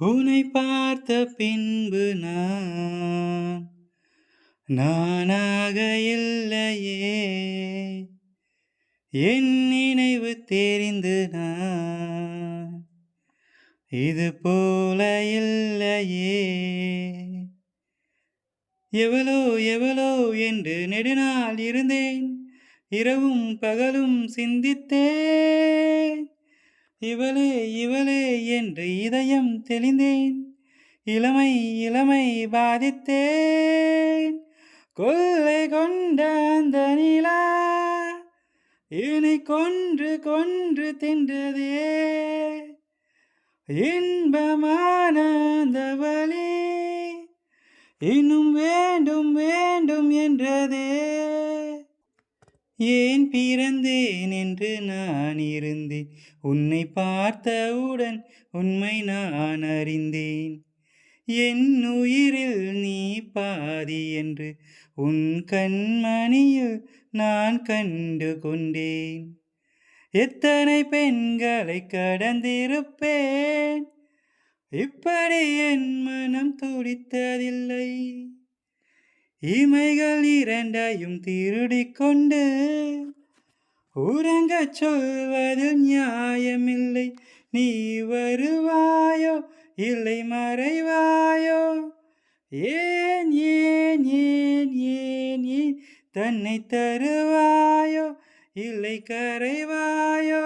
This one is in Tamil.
உன்னை பார்த்த பின்பு நானாக இல்லையே. என் நினைவு தெரிந்து இது போல இல்லையே. எவளோ எவளோ என்று நெடுநாள் இருந்தேன், இரவும் பகலும் சிந்தித்தேன். இவளே இவளே என்று இதயம் தெளிந்தேன், இளமை இளமை பாதித்தேன். கொள்ளை கொண்ட அந்த நிலா என்னை கொன்று கொன்று தின்றதே. இன்பமான அந்த வலி இன்னும் வேண்டும் வேண்டும் என்றதே. ஏன் பிறந்தேன் என்று நான் இருந்தேன், உன்னை பார்த்தவுடன் உண்மை நான் அறிந்தேன். என் உயிரில் நீ பாதி என்று உன் கண்மணியில் நான் கண்டு கொண்டேன். எத்தனை பெண்களை கடந்திருப்பேன், இப்படி என் மனம் துடித்ததில்லை. இமைகள் இரண்டையும் திருடிக் கொண்டு உறங்கச் சொல்வதில் நியாயமில்லை. நீ வருவாயோ இல்லை மறைவாயோ? ஏன் ஏன் ஏன் ஏன் ஏன் தன்னை தருவாயோ இல்லை கரைவாயோ?